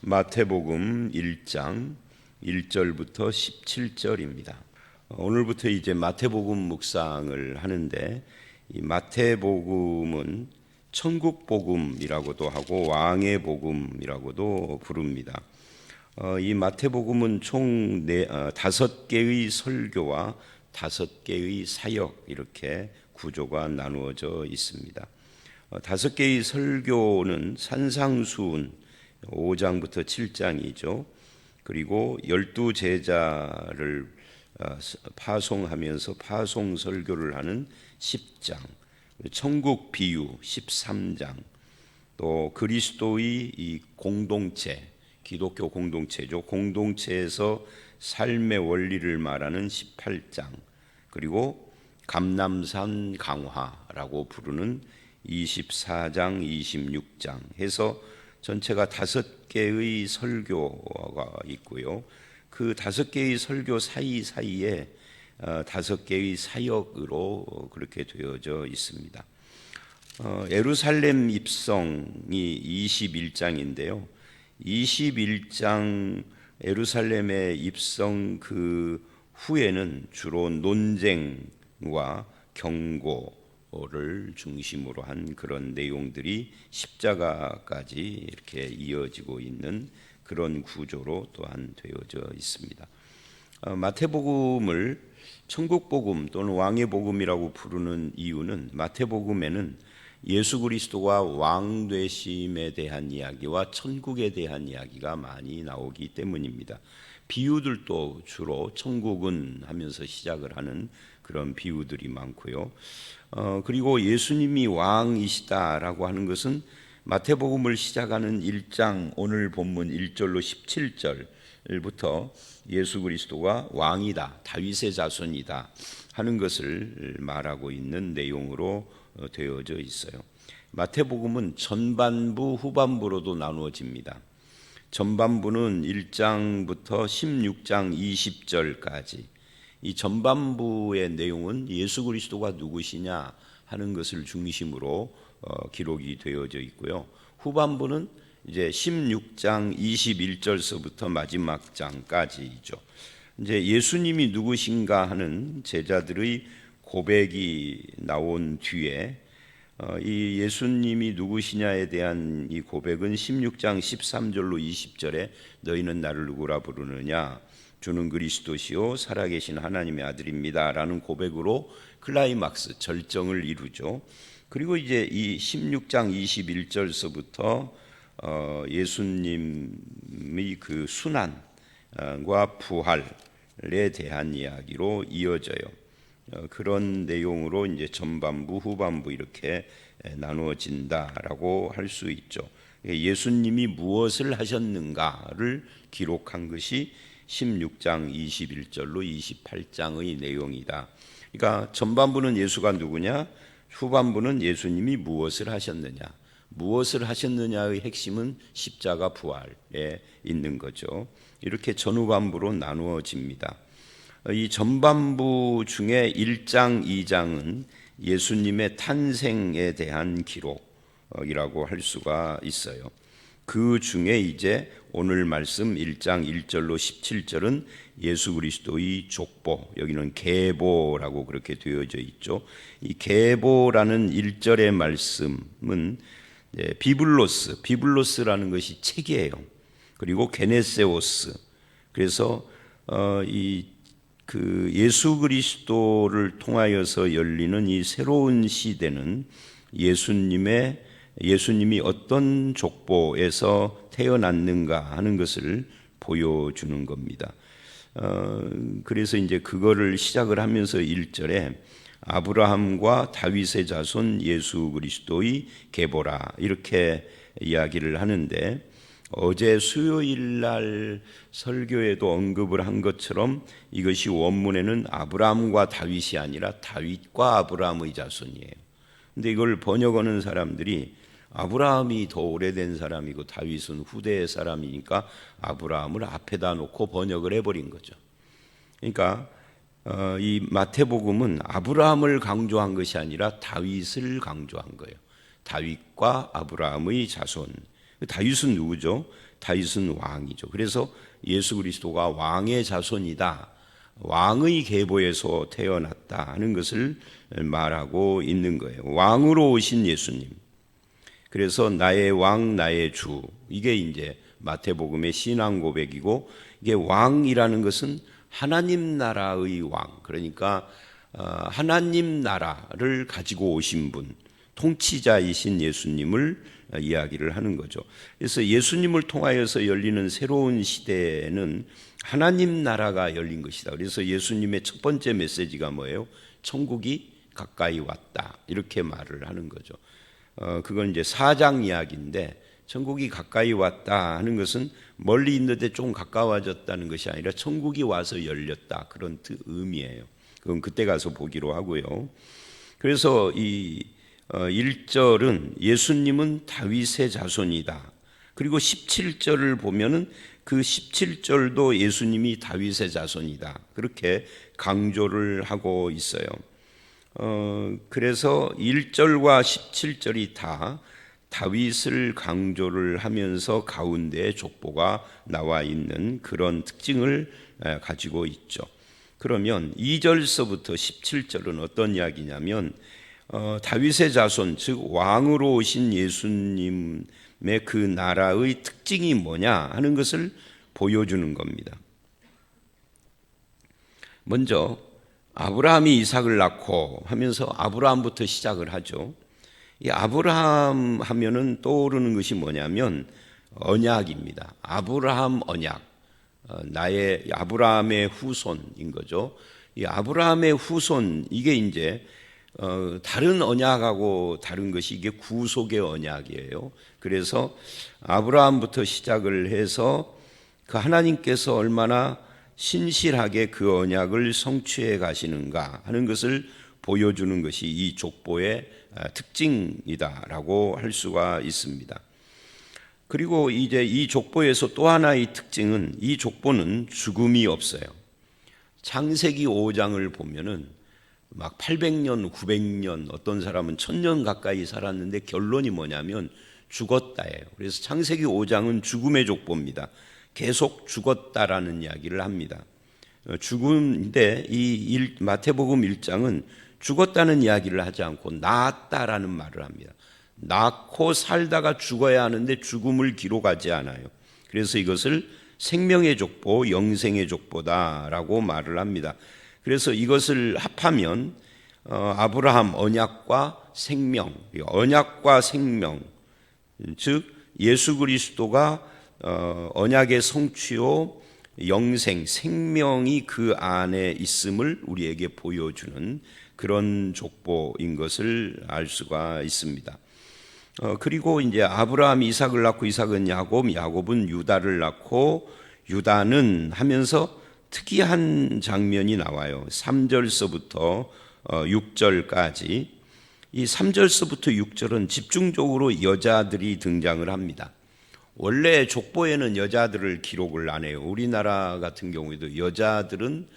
마태복음 1장 1절부터 17절입니다. 오늘부터 이제 마태복음 묵상을 하는데, 이 마태복음은 천국복음이라고도 하고 왕의 복음이라고도 부릅니다. 이 마태복음은 총 5개의 설교와 5개의 사역, 이렇게 구조가 나누어져 있습니다. 5개의 설교는 산상수훈 5장부터 7장이죠. 그리고 12제자를 파송하면서 파송 설교를 하는 10장, 천국 비유 13장, 또 그리스도의 이 공동체, 기독교 공동체죠. 공동체에서 삶의 원리를 말하는 18장, 그리고 감람산 강화라고 부르는 24장, 26장 해서 전체가 5개의 설교가 있고요. 그 5개의 설교 사이사이에 5개의 사역으로 그렇게 되어져 있습니다. 예루살렘 입성이 21장인데요. 21장 예루살렘의 입성 그 후에는 주로 논쟁과 경고를 중심으로 한 그런 내용들이 십자가까지 이렇게 이어지고 있는 그런 구조로 또한 되어져 있습니다. 마태복음을 천국복음 또는 왕의 복음이라고 부르는 이유는, 마태복음에는 예수 그리스도가 왕 되심에 대한 이야기와 천국에 대한 이야기가 많이 나오기 때문입니다. 비유들도 주로 천국은 하면서 시작을 하는 그런 비유들이 많고요. 그리고 예수님이 왕이시다라고 하는 것은 마태복음을 시작하는 1장 오늘 본문 1절로 17절부터 예수 그리스도가 왕이다, 다윗의 자손이다 하는 것을 말하고 있는 내용으로 되어져 있어요. 마태복음은 전반부, 후반부로도 나누어집니다. 전반부는 1장부터 16장 20절까지, 이 전반부의 내용은 예수 그리스도가 누구시냐 하는 것을 중심으로 기록이 되어져 있고요. 후반부는 이제 16장 21절서부터 마지막 장까지죠. 이제 예수님이 누구신가 하는 제자들의 고백이 나온 뒤에 이 예수님이 누구시냐에 대한 이 고백은 16장 13절로 20절에 너희는 나를 누구라 부르느냐, 주는 그리스도시요 살아계신 하나님의 아들입니다 라는 고백으로 클라이막스, 절정을 이루죠. 그리고 이제 이 16장 21절서부터 예수님의 그 순환과 부활에 대한 이야기로 이어져요. 그런 내용으로 이제 전반부, 후반부 이렇게 나누어진다라고 할 수 있죠. 예수님이 무엇을 하셨는가를 기록한 것이 16장 21절로 28장의 내용이다. 그러니까 전반부는 예수가 누구냐, 후반부는 예수님이 무엇을 하셨느냐. 무엇을 하셨느냐의 핵심은 십자가 부활에 있는 거죠. 이렇게 전후반부로 나누어집니다. 이 전반부 중에 1장, 2장은 예수님의 탄생에 대한 기록이라고 할 수가 있어요. 그 중에 이제 오늘 말씀 1장 1절로 17절은 예수 그리스도의 족보, 여기는 계보라고 그렇게 되어져 있죠. 이 계보라는 1절의 말씀은 비블로스라는 것이 책이에요. 그리고 게네세오스, 그래서 그 예수 그리스도를 통하여서 열리는 이 새로운 시대는 예수님이 어떤 족보에서 태어났는가 하는 것을 보여주는 겁니다. 그래서 이제 그거를 시작을 하면서 1절에 아브라함과 다윗의 자손 예수 그리스도의 계보라 이렇게 이야기를 하는데, 어제 수요일 날 설교에도 언급을 한 것처럼 이것이 원문에는 아브라함과 다윗이 아니라 다윗과 아브라함의 자손이에요. 근데 이걸 번역하는 사람들이 아브라함이 더 오래된 사람이고 다윗은 후대의 사람이니까 아브라함을 앞에다 놓고 번역을 해버린 거죠. 그러니까 이 마태복음은 아브라함을 강조한 것이 아니라 다윗을 강조한 거예요. 다윗과 아브라함의 자손, 다윗은 누구죠? 다윗은 왕이죠. 그래서 예수 그리스도가 왕의 자손이다, 왕의 계보에서 태어났다 하는 것을 말하고 있는 거예요. 왕으로 오신 예수님. 그래서 나의 왕, 나의 주. 이게 이제 마태복음의 신앙 고백이고, 이게 왕이라는 것은 하나님 나라의 왕. 그러니까 하나님 나라를 가지고 오신 분, 통치자이신 예수님을 이야기를 하는 거죠. 그래서 예수님을 통하여서 열리는 새로운 시대에는 하나님 나라가 열린 것이다. 그래서 예수님의 첫 번째 메시지가 뭐예요? 천국이 가까이 왔다, 이렇게 말을 하는 거죠. 그건 이제 4장 이야기인데, 천국이 가까이 왔다 하는 것은 멀리 있는데 좀 가까워졌다는 것이 아니라 천국이 와서 열렸다, 그런 의미예요. 그건 그때 가서 보기로 하고요. 그래서 이 1절은 예수님은 다윗의 자손이다. 그리고 17절을 보면은 그 17절도 예수님이 다윗의 자손이다, 그렇게 강조를 하고 있어요. 그래서 1절과 17절이 다 다윗을 강조를 하면서 가운데에 족보가 나와 있는 그런 특징을 가지고 있죠. 그러면 2절서부터 17절은 어떤 이야기냐면, 다윗의 자손, 즉 왕으로 오신 예수님의 그 나라의 특징이 뭐냐 하는 것을 보여주는 겁니다. 먼저 아브라함이 이삭을 낳고 하면서 아브라함부터 시작을 하죠. 이 아브라함 하면은 떠오르는 것이 뭐냐면 언약입니다. 아브라함 언약, 나의 아브라함의 후손인 거죠. 이 아브라함의 후손, 이게 이제 다른 언약하고 다른 것이 이게 구속의 언약이에요. 그래서 아브라함부터 시작을 해서 그 하나님께서 얼마나 신실하게 그 언약을 성취해 가시는가 하는 것을 보여주는 것이 이 족보의 특징이다라고 할 수가 있습니다. 그리고 이제 이 족보에서 또 하나의 특징은, 이 족보는 죽음이 없어요. 창세기 5장을 보면은 막 800년, 900년, 어떤 사람은 1000년 가까이 살았는데 결론이 뭐냐면 죽었다예요. 그래서 창세기 5장은 죽음의 족보입니다. 계속 죽었다라는 이야기를 합니다. 죽음인데 이 마태복음 1장은 죽었다는 이야기를 하지 않고 낳았다라는 말을 합니다. 낳고 살다가 죽어야 하는데 죽음을 기록하지 않아요. 그래서 이것을 생명의 족보, 영생의 족보다라고 말을 합니다. 그래서 이것을 합하면 아브라함 언약과 생명, 언약과 생명, 즉 예수 그리스도가 언약의 성취요 영생, 생명이 그 안에 있음을 우리에게 보여주는 그런 족보인 것을 알 수가 있습니다. 그리고 이제 아브라함이 이삭을 낳고 이삭은 야곱, 야곱은 유다를 낳고 유다는 하면서 특이한 장면이 나와요. 3절서부터 6절까지. 이 3절서부터 6절은 집중적으로 여자들이 등장을 합니다. 원래 족보에는 여자들을 기록을 안 해요. 우리나라 같은 경우에도 여자들은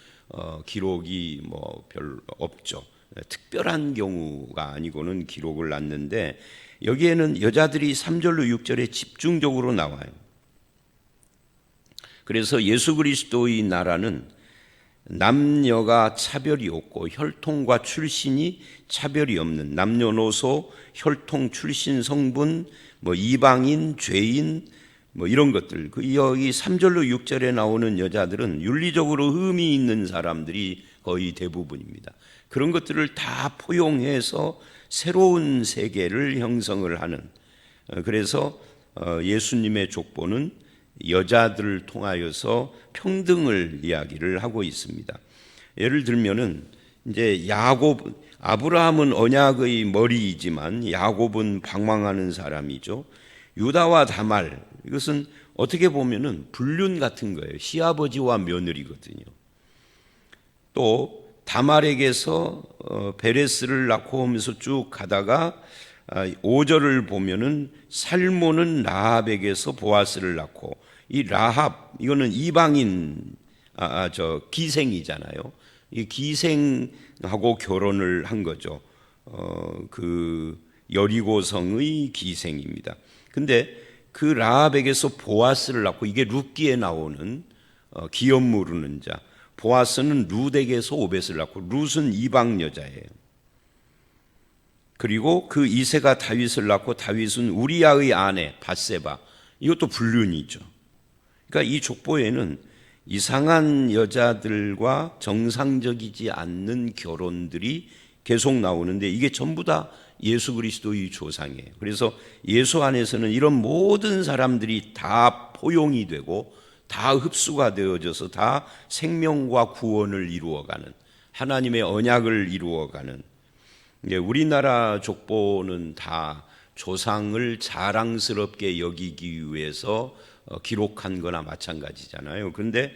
기록이 뭐 별로 없죠. 특별한 경우가 아니고는 기록을 놨는데, 여기에는 여자들이 3절로 6절에 집중적으로 나와요. 그래서 예수 그리스도의 나라는 남녀가 차별이 없고 혈통과 출신이 차별이 없는, 남녀노소, 혈통, 출신, 성분, 뭐 이방인, 죄인, 뭐 이런 것들, 여기 3절로 6절에 나오는 여자들은 윤리적으로 흠이 있는 사람들이 거의 대부분입니다. 그런 것들을 다 포용해서 새로운 세계를 형성을 하는, 그래서 예수님의 족보는 여자들을 통하여서 평등을 이야기를 하고 있습니다. 예를 들면은 이제 야곱, 아브라함은 언약의 머리이지만 야곱은 방황하는 사람이죠. 유다와 다말, 이것은 어떻게 보면은 불륜 같은 거예요. 시아버지와 며느리거든요. 또 다말에게서 베레스를 낳고 오면서 쭉 가다가 5절을 보면은 살몬은 라합에게서 보아스를 낳고, 이 라합, 이거는 이방인 기생이잖아요. 이 기생하고 결혼을 한 거죠. 그 여리고성의 기생입니다. 근데 그 라합에게서 보아스를 낳고, 이게 룻기에 나오는 기업 모르는 자. 보아스는 룻에게서 오벳을 낳고, 룻은 이방 여자예요. 그리고 그 이새가 다윗을 낳고, 다윗은 우리야의 아내 밧세바, 이것도 불륜이죠. 그러니까 이 족보에는 이상한 여자들과 정상적이지 않는 결혼들이 계속 나오는데, 이게 전부 다 예수 그리스도의 조상이에요. 그래서 예수 안에서는 이런 모든 사람들이 다 포용이 되고 다 흡수가 되어져서 다 생명과 구원을 이루어가는, 하나님의 언약을 이루어가는, 우리나라 족보는 다 조상을 자랑스럽게 여기기 위해서 기록한 거나 마찬가지잖아요. 그런데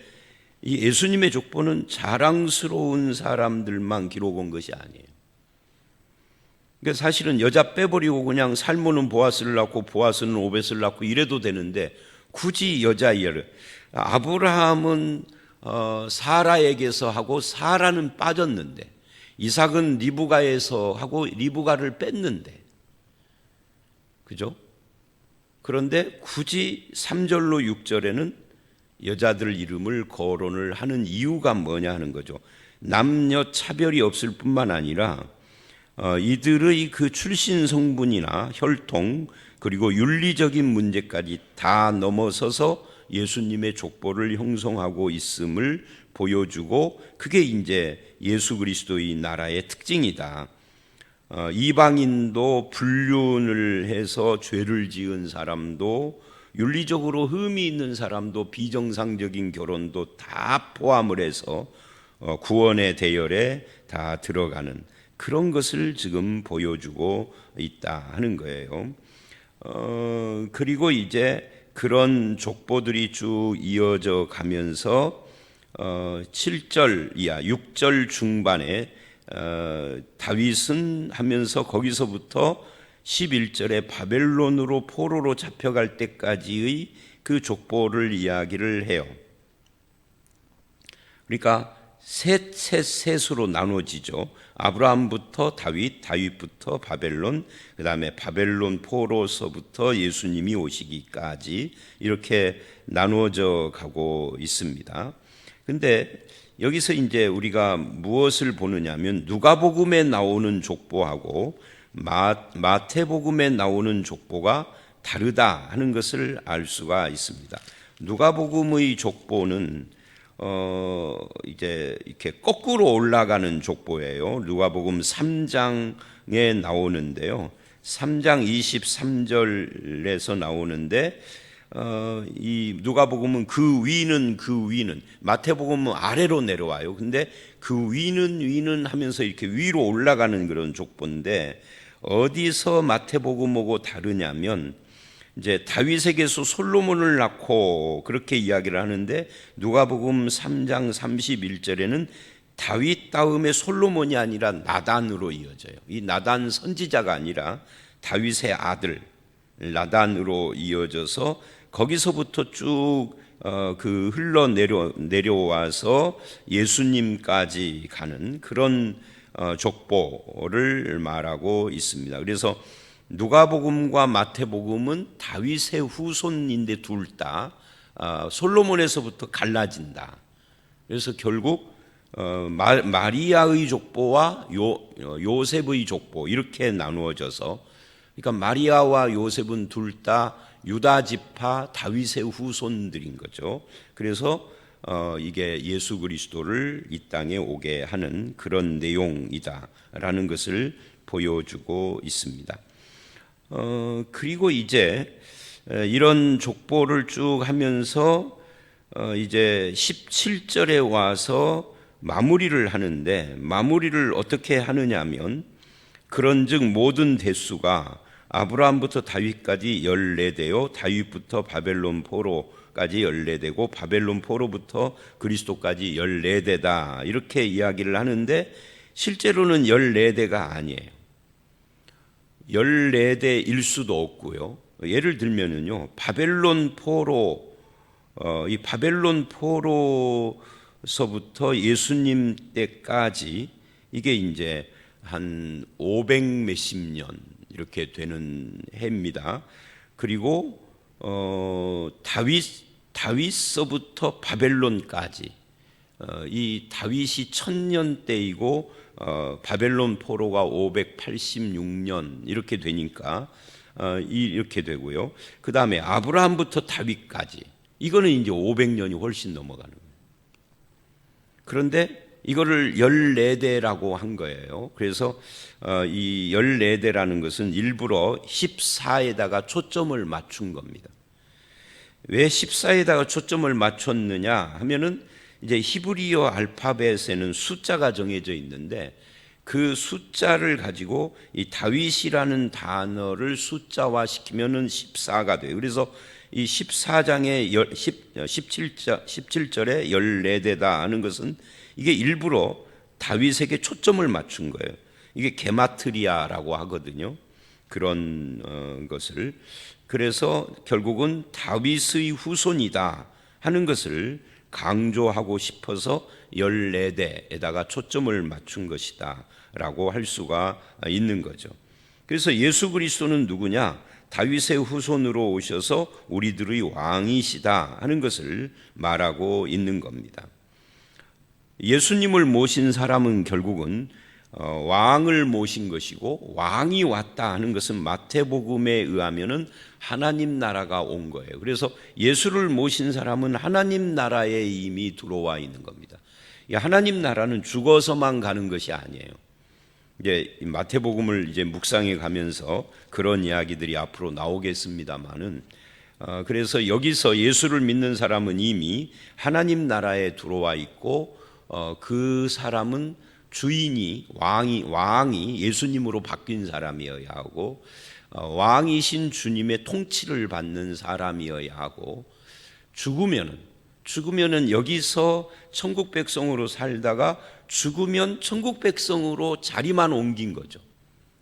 이 예수님의 족보는 자랑스러운 사람들만 기록한 것이 아니에요. 그러니까 사실은 여자 빼버리고 그냥 살모는 보아스를 낳고 보아스는 오벳을 낳고 이래도 되는데, 굳이 여자 이야기를, 아브라함은 사라에게서 하고 사라는 빠졌는데, 이삭은 리브가에서 하고 리브가를 뺐는데, 그죠? 그런데 굳이 3절로 6절에는 여자들 이름을 거론을 하는 이유가 뭐냐 하는 거죠. 남녀 차별이 없을 뿐만 아니라 이들의 그 출신 성분이나 혈통, 그리고 윤리적인 문제까지 다 넘어서서 예수님의 족보를 형성하고 있음을 보여주고, 그게 이제 예수 그리스도의 나라의 특징이다. 이방인도 불륜을 해서 죄를 지은 사람도, 윤리적으로 흠이 있는 사람도, 비정상적인 결혼도 다 포함을 해서 구원의 대열에 다 들어가는 그런 것을 지금 보여주고 있다 하는 거예요. 그리고 이제 그런 족보들이 쭉 이어져 가면서 7절 이하 6절 중반에 다윗은 하면서 거기서부터 11절에 바벨론으로 포로로 잡혀갈 때까지의 그 족보를 이야기를 해요. 그러니까 셋으로 나눠지죠. 아브라함부터 다윗, 다윗부터 바벨론, 그 다음에 바벨론 포로서부터 예수님이 오시기까지 이렇게 나누어져 가고 있습니다. 근데 여기서 이제 우리가 무엇을 보느냐면, 누가복음에 나오는 족보하고 마태복음에 나오는 족보가 다르다 하는 것을 알 수가 있습니다. 누가복음의 족보는 이제 이렇게 거꾸로 올라가는 족보예요. 누가복음 3장에 나오는데요. 3장 23절에서 나오는데, 이 누가복음은 그 위는 마태복음은 아래로 내려와요. 근데 그 위는 하면서 이렇게 위로 올라가는 그런 족보인데, 어디서 마태복음하고 다르냐면, 이제 다윗에게서 솔로몬을 낳고 그렇게 이야기를 하는데, 누가복음 3장 31절에는 다윗 다음에 솔로몬이 아니라 나단으로 이어져요. 이 나단 선지자가 아니라 다윗의 아들 나단으로 이어져서 거기서부터 쭉 흘러 내려와서 예수님까지 가는 그런 족보를 말하고 있습니다. 그래서 누가복음과 마태복음은 다윗의 후손인데 둘 다 솔로몬에서부터 갈라진다. 그래서 결국 마리아의 족보와 요셉의 족보 이렇게 나누어져서, 그러니까 마리아와 요셉은 둘 다 유다 지파 다윗의 후손들인 거죠. 그래서 이게 예수 그리스도를 이 땅에 오게 하는 그런 내용이다라는 것을 보여주고 있습니다. 그리고 이제 이런 족보를 쭉 하면서 이제 17절에 와서 마무리를 하는데, 마무리를 어떻게 하느냐면, 그런즉 모든 대수가 아브라함부터 다윗까지 14대요, 다윗부터 바벨론 포로까지 14대고 바벨론 포로부터 그리스도까지 14대다 이렇게 이야기를 하는데, 실제로는 14대가 아니에요. 14대일 수도 없고요. 예를 들면은요, 바벨론 포로, 이 바벨론 포로서부터 예수님 때까지 이게 이제 한 500 몇십 년 이렇게 되는 해입니다. 그리고 다윗서부터 바벨론까지 이 다윗이 1000년대이고 바벨론 포로가 586년 이렇게 되니까 이렇게 되고요. 그 다음에 아브라함부터 다윗까지 이거는 이제 500년이 훨씬 넘어가는 거예요. 그런데 이거를 14대라고 한 거예요. 그래서 이 14대라는 것은 일부러 14에다가 초점을 맞춘 겁니다. 왜 14에다가 초점을 맞췄느냐 하면은 이제 히브리어 알파벳에는 숫자가 정해져 있는데 그 숫자를 가지고 이 다윗이라는 단어를 숫자화 시키면은 14가 돼요. 그래서 이 14장의 17절에 14대다 하는 것은 이게 일부러 다윗에게 초점을 맞춘 거예요. 이게 게마트리아라고 하거든요. 그런 것을. 그래서 결국은 다윗의 후손이다 하는 것을 강조하고 싶어서 14대에다가 초점을 맞춘 것이다 라고 할 수가 있는 거죠. 그래서 예수 그리스도는 누구냐? 다윗의 후손으로 오셔서 우리들의 왕이시다 하는 것을 말하고 있는 겁니다. 예수님을 모신 사람은 결국은 왕을 모신 것이고 왕이 왔다 하는 것은 마태복음에 의하면은 하나님 나라가 온 거예요. 그래서 예수를 모신 사람은 하나님 나라에 이미 들어와 있는 겁니다. 하나님 나라는 죽어서만 가는 것이 아니에요. 이제 마태복음을 이제 묵상해 가면서 그런 이야기들이 앞으로 나오겠습니다만은 그래서 여기서 예수를 믿는 사람은 이미 하나님 나라에 들어와 있고 그 사람은 주인이 왕이 예수님으로 바뀐 사람이어야 하고 왕이신 주님의 통치를 받는 사람이어야 하고 죽으면은 여기서 천국 백성으로 살다가 죽으면 천국 백성으로 자리만 옮긴 거죠.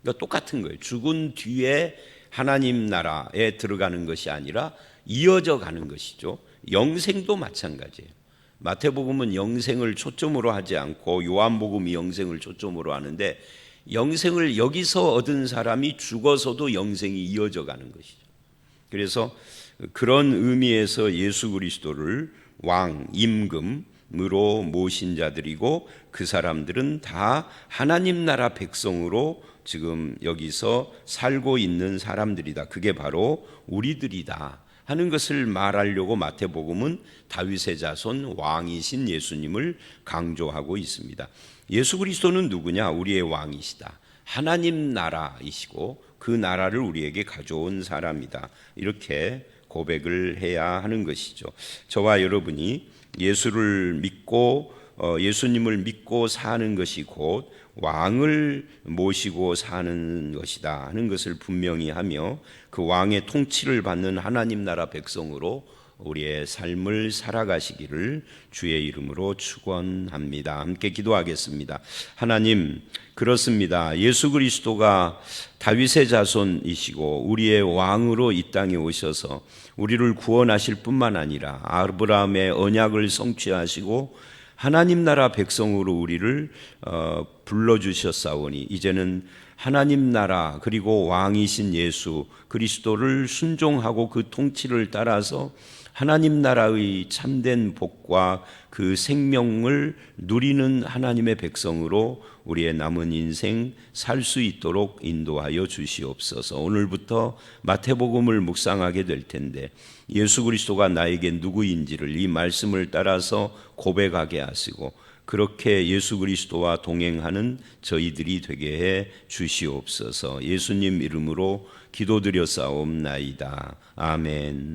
그러니까 똑같은 거예요. 죽은 뒤에 하나님 나라에 들어가는 것이 아니라 이어져 가는 것이죠. 영생도 마찬가지예요. 마태복음은 영생을 초점으로 하지 않고 요한복음이 영생을 초점으로 하는데 영생을 여기서 얻은 사람이 죽어서도 영생이 이어져 가는 것이죠. 그래서 그런 의미에서 예수 그리스도를 왕, 임금으로 모신 자들이고 그 사람들은 다 하나님 나라 백성으로 지금 여기서 살고 있는 사람들이다. 그게 바로 우리들이다 하는 것을 말하려고 마태복음은 다윗의 자손 왕이신 예수님을 강조하고 있습니다. 예수 그리스도는 누구냐? 우리의 왕이시다. 하나님 나라이시고 그 나라를 우리에게 가져온 사람이다. 이렇게 고백을 해야 하는 것이죠. 저와 여러분이 예수를 믿고 예수님을 믿고 사는 것이 곧 왕을 모시고 사는 것이다 하는 것을 분명히 하며 그 왕의 통치를 받는 하나님 나라 백성으로 우리의 삶을 살아가시기를 주의 이름으로 축원합니다. 함께 기도하겠습니다. 하나님, 그렇습니다. 예수 그리스도가 다윗의 자손이시고 우리의 왕으로 이 땅에 오셔서 우리를 구원하실 뿐만 아니라 아브라함의 언약을 성취하시고 하나님 나라 백성으로 우리를 불러주셨사오니 이제는 하나님 나라 그리고 왕이신 예수 그리스도를 순종하고 그 통치를 따라서 하나님 나라의 참된 복과 그 생명을 누리는 하나님의 백성으로 우리의 남은 인생 살 수 있도록 인도하여 주시옵소서. 오늘부터 마태복음을 묵상하게 될 텐데 예수 그리스도가 나에게 누구인지를 이 말씀을 따라서 고백하게 하시고 그렇게 예수 그리스도와 동행하는 저희들이 되게 해 주시옵소서. 예수님 이름으로 기도드렸사옵나이다. 아멘.